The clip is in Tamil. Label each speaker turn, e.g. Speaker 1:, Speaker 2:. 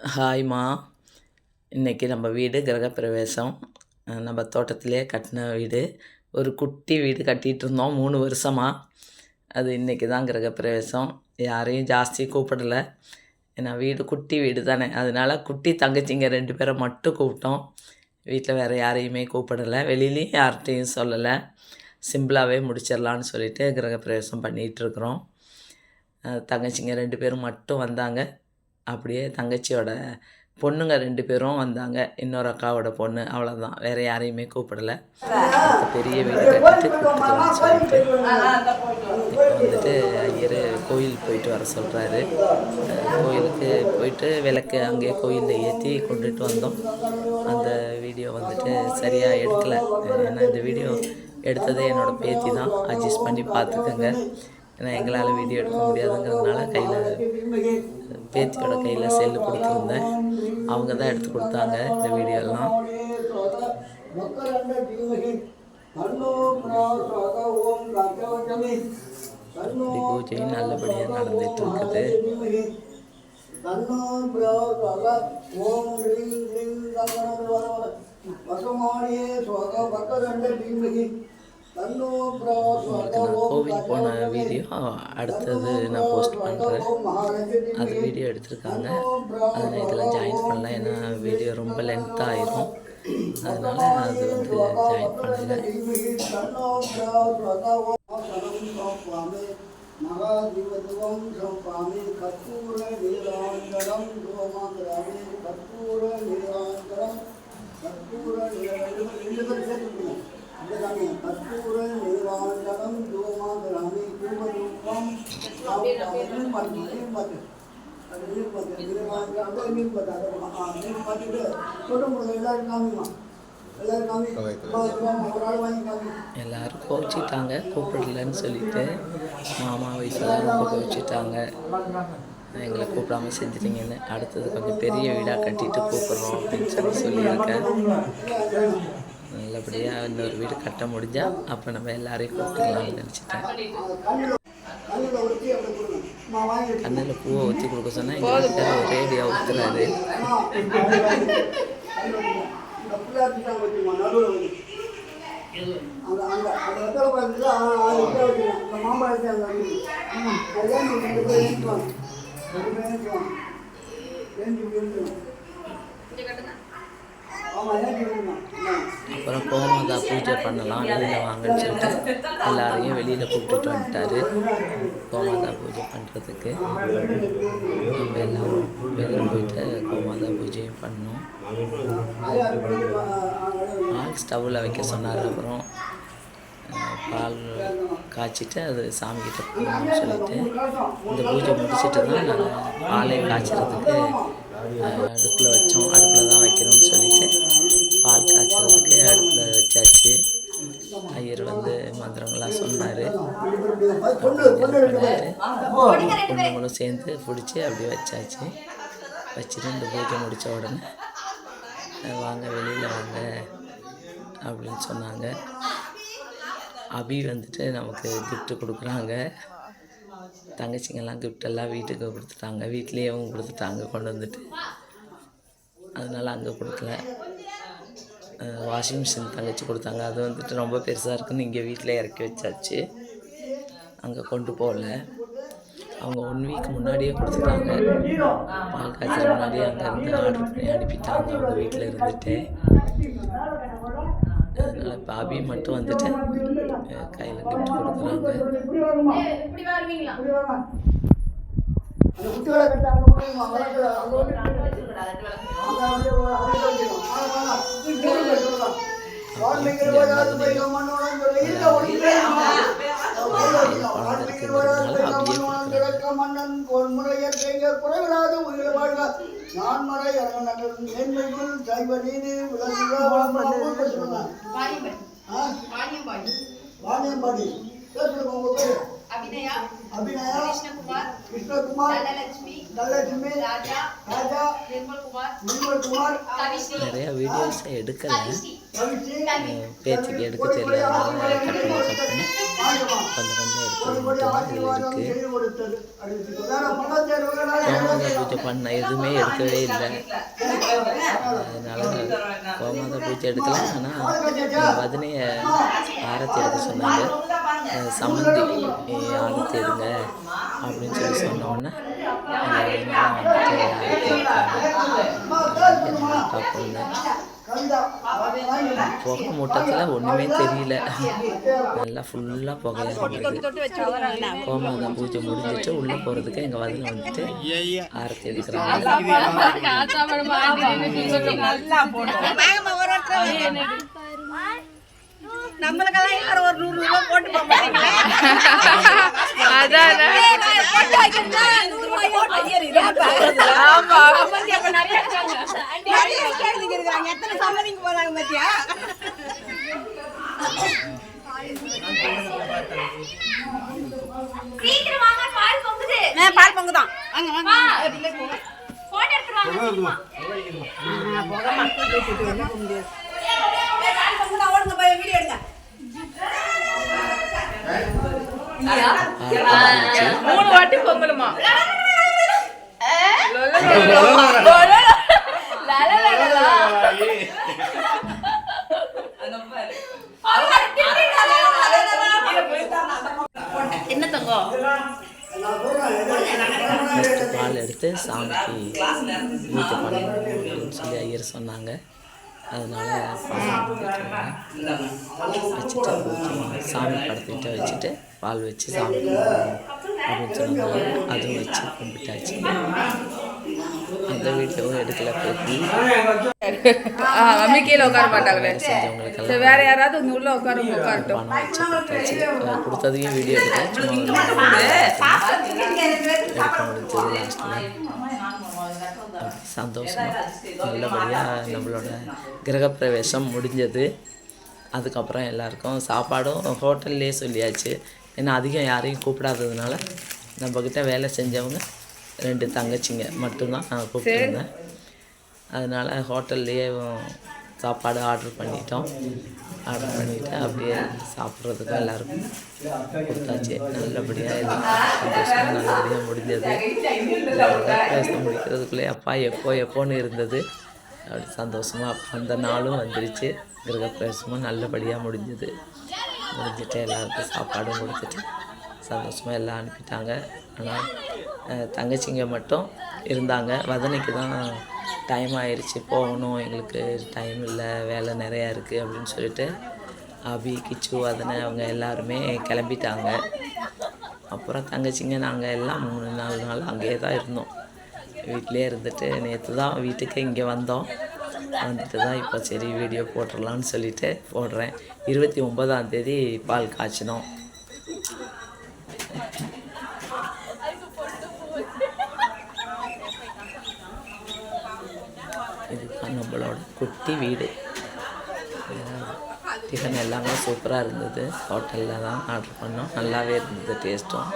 Speaker 1: ஹாய்மா. இன்றைக்கி நம்ம வீடு கிரகப்பிரவேசம். நம்ம தோட்டத்திலே கட்டின வீடு. ஒரு குட்டி வீடு கட்டிகிட்டு இருந்தோம் 3 வருஷமாக. அது இன்றைக்கி தான் கிரகப்பிரவேசம். யாரையும் ஜாஸ்தி கூப்பிடலை. ஏன்னா வீடு குட்டி வீடு தானே, அதனால் குட்டி தங்கச்சிங்க 2 பேரை மட்டும் கூப்பிட்டோம். வீட்டில் வேறு யாரையுமே கூப்பிடலை, வெளியிலையும் யார்கிட்டையும் சொல்லலை. சிம்பிளாகவே முடிச்சிடலான்னு சொல்லிவிட்டு கிரகப்பிரவேசம் பண்ணிகிட்ருக்குறோம். தங்கச்சிங்க 2 பேரும் மட்டும் வந்தாங்க. அப்படியே தங்கச்சியோட பொண்ணுங்க 2 பேரும் வந்தாங்க, இன்னொரு அக்காவோட பொண்ணு, அவ்வளோதான். வேறு யாரையுமே கூப்பிடலை. பெரிய வீடு கட்டிட்டு கூப்பிட்டுக்கலாம்னு சொல்லிட்டு இப்போ வந்துட்டு ஐயர் கோயில் போயிட்டு வர சொல்கிறாரு. கோயிலுக்கு போயிட்டு விளக்கு அங்கேயே கோயிலில் ஏற்றி கொண்டுட்டு வந்தோம். அந்த வீடியோ வந்துட்டு சரியாக எடுக்கலை. ஏன்னா இந்த வீடியோ எடுத்ததே என்னோடய பேத்தி தான். அட்ஜஸ்ட் பண்ணி பார்த்துக்கோங்க. ஏன்னா எங்களால் வீடியோ எடுக்க முடியாதுங்கிறதுனால பேத்தியோட கையில் செல்லு கொடுத்துருந்தேன். அவங்க தான் எடுத்து கொடுத்தாங்க இந்த வீடியோலாம். பூஜையும் நல்லபடியாக நடந்துட்டு இருக்குது. உங்களுக்கு நான் கோவில் போன வீடியோ அடுத்தது நான் போஸ்ட் பண்ணுறேன். அது வீடியோ எடுத்திருக்காங்க, அதை நான் இதில் ஜாயின் பண்ணல. ஏன்னா வீடியோ ரொம்ப லென்த்தாக ஆயிரும், அதனால் அது வந்து ஜாயின் பண்ணலை.
Speaker 2: கற்பூர நீராஞ்சனம் தூமகிராமி தூபதூபம்
Speaker 1: எல்லாரும் கோச்சிட்டாங்க கூப்பிடலன்னு சொல்லிட்டு. மாமா வயசுலாம் ரொம்ப கோச்சிட்டாங்க, எங்களை கூப்பிடாம செஞ்சிட்டிங்கன்னு. அடுத்தது கொஞ்சம் பெரிய வீடாக கட்டிட்டு கூப்பிட்றோம் அப்படின்னு சொல்லியிருக்கேன். நல்லபடியாக இன்னொரு வீடு கட்ட முடிஞ்சால் அப்போ நம்ம எல்லாரையும் கூப்பிட்டுக்கலாம்னு நினச்சிட்டேன். கண்ணில் பூவை ஊற்றி கொடுக்க சொன்னால் எங்கள் வீட்டுக்கார ஒரேடியாக ஊற்றுறாரு. அப்புறம் கோமாதா பூஜை பண்ணலாம், வெளியில் வாங்கன்னு சொல்லிட்டு எல்லாரையும் வெளியில் கூப்பிட்டுட்டு வந்துட்டார் கோமாதா பூஜை பண்ணுறதுக்கு. நம்ம எல்லோரும் வெளியில் போயிட்டு கோமாதா பூஜையும் பண்ணோம். பால் ஸ்டவ்வில் வைக்க சொன்னார். அப்புறம் பால் காய்ச்சிட்டு அது சாமிக்கிட்ட போகணும்னு சொல்லிட்டு இந்த பூஜை முடிச்சுட்டு தான் நாங்கள் பாலை காய்ச்சறதுக்கு அடுப்பில் வச்சோம். அடுப்பில் தான் வைக்கணும்னு சொல்லிட்டு பால் காய்ச்சறதுக்கு அடுப்பில் வச்சாச்சு. ஐயர் வந்து மந்திரங்களாம் சொன்னார். பொண்ணுங்களும் சேர்ந்து பிடிச்சி அப்படியே வச்சாச்சு. வச்சுட்டு இந்த பூஜை முடித்த உடனே வாங்க வெளியில் வாங்க அப்படின்னு சொன்னாங்க. அபி வந்துட்டு நமக்கு கிஃப்ட்டு கொடுக்குறாங்க. தங்கச்சிங்கெல்லாம் கிஃப்டெல்லாம் வீட்டுக்கு கொடுத்துட்டாங்க, வீட்லேயும் கொடுத்துட்டாங்க கொண்டு வந்துட்டு. அதனால் அங்கே கொடுக்கல. வாஷிங் மிஷின் தங்கச்சி கொடுத்தாங்க, அது வந்துட்டு ரொம்ப பெருசாக இருக்குன்னு இங்கே வீட்டில் இறக்கி வச்சாச்சு, அங்கே கொண்டு போகல. அவங்க 1 வீக் முன்னாடியே கொடுத்துட்டாங்க. பால் காய்ச்சல் முன்னாடியே அங்கேருந்து ஆர்டர் பண்ணி அனுப்பிட்டாங்க அவங்க வீட்டில் இருந்துட்டு. அதனால் இப்போ அபி மட்டும் வந்துட்டு கையில் கிஃப்ட் கொடுக்குறாங்க.
Speaker 2: அபிநயா, கிருஷ்ணகுமார், தனலட்சுமி, ராஜா, நிர்மல்குமார்.
Speaker 1: நிறையா வீடியோஸ் எடுக்கலை, பேத்திக்கு எடுக்க தெரியல, கட் பண்ணி கொஞ்சம் கொஞ்சம் எடுத்தது மட்டும்தான் இதில் இருக்குது. பூஜை பண்ண எதுவுமே எடுக்கவே இல்லை. அதனால் கோமாதா பூஜை எடுக்கலாம். ஆனால் வதனையை ஆரத்தி எடுக்க சொன்னாங்க. சம்மந்தி ஆரத்தி எடுங்க அப்படின்னு சொல்லி சொன்னோன்னே புகை மூட்டத்தில் ஒன்றுமே தெரியல. நல்லா ஃபுல்லாக புகையாக இருந்தது. கோமாதா பூஜை முடிஞ்சிட்டு உள்ளே போகிறதுக்கு எங்கள் வதில் வந்துட்டு ஆரத்தி எடுக்கிறாங்க.
Speaker 3: நம்மளுக்கெல்லாம் யாரும் ஒரு 100 ரூபா போட்டு போமாட்டீங்களே. எத்தனை சம்மதிக்கு போறாங்க பத்தியா? பால் பொங்குதான்.
Speaker 4: மூணு வாட்டி பொங்கலுமா? என்ன தங்கம்?
Speaker 1: பால் எடுத்து சாமிக்கு பூஜை பண்ணணும் அப்படின்னு சொல்லி ஐயர் சொன்னாங்க. அதனால் வச்சுட்டு சாமி படத்துக்கிட்ட வச்சுட்டு பால் வச்சு சாமி அப்படின்னு சொன்னாங்க. அதுவும் வச்சு கும்பிட்டாச்சு. அந்த வீடியோவும் எடுக்கல.
Speaker 4: அம்மி கீழே உட்கார மாட்டாங்களே.
Speaker 1: செஞ்சவங்களுக்கெல்லாம்
Speaker 4: வேற யாராவது இங்கே உள்ள உட்காரட்டும்.
Speaker 1: பணம் வச்சு கொடுத்தாச்சு. கொடுத்ததையும் வீடியோ எடுக்க சும்மா எடுக்க முடிஞ்சது. லாஸ்ட்டில் சந்தோஷமாக நல்லபடியாக நம்மளோட கிரகப்பிரவேசம் முடிஞ்சது. அதுக்கப்புறம் எல்லாருக்கும் சாப்பாடும் ஹோட்டல்லே சொல்லியாச்சு. ஏன்னா அதிகம் யாரையும் கூப்பிடாததுனால நம்மக்கிட்ட வேலை செஞ்சவங்க 2 தங்கச்சிங்க மட்டும்தான் நான் கூப்பிட்டுருந்தேன். அதனால் ஹோட்டல்லையே சாப்பாடு ஆர்டர் பண்ணிட்டோம். ஆர்டர் பண்ணிவிட்டு அப்படியே சாப்பிட்றதுக்கும் எல்லாருக்கும் கொடுத்தாச்சு. நல்லபடியாக எல்லாம் சந்தோஷமாக நல்லபடியாக முடிஞ்சது. பேச முடிக்கிறதுக்குள்ளே அப்பா எப்போன்னு இருந்தது. அப்படி சந்தோஷமாக அந்த நாளும் வந்துருச்சு. கிரகப்பிரவேசமும் நல்லபடியாக முடிஞ்சது. முடிஞ்சிட்டு எல்லாருக்கும் சாப்பாடும் கொடுத்துட்டு சந்தோஷமாக எல்லாம் அனுப்பிட்டாங்க. ஆனால் தங்கச்சிங்க மட்டும் இருந்தாங்க. வதனைக்கு தான் டைம் ஆயிடுச்சு, போகணும், எங்களுக்கு டைம் இல்லை, வேலை நிறையா இருக்குது அப்படின்னு சொல்லிட்டு அபி, கிச்சு, வதனை அவங்க எல்லாருமே கிளம்பிட்டாங்க. அப்புறம் தங்கச்சிங்க நாங்கள் எல்லாம் 3-4 நாள் அங்கேயே தான் இருந்தோம். வீட்டிலே இருந்துட்டு நேற்று தான் வீட்டுக்கு இங்கே வந்தோம். வந்துட்டு தான் இப்போ சரி வீடியோ போட்டுடலான்னு சொல்லிட்டு போடுறேன். 29ஆம் தேதி பால் காய்ச்சினோம். இதுதான் நம்மளோட குட்டி வீடு. டிஃபன் எல்லாமே சூப்பராக இருந்தது. ஹோட்டலில் தான் ஆர்டர் பண்ணோம். நல்லாவே இருந்தது டேஸ்ட்டும்.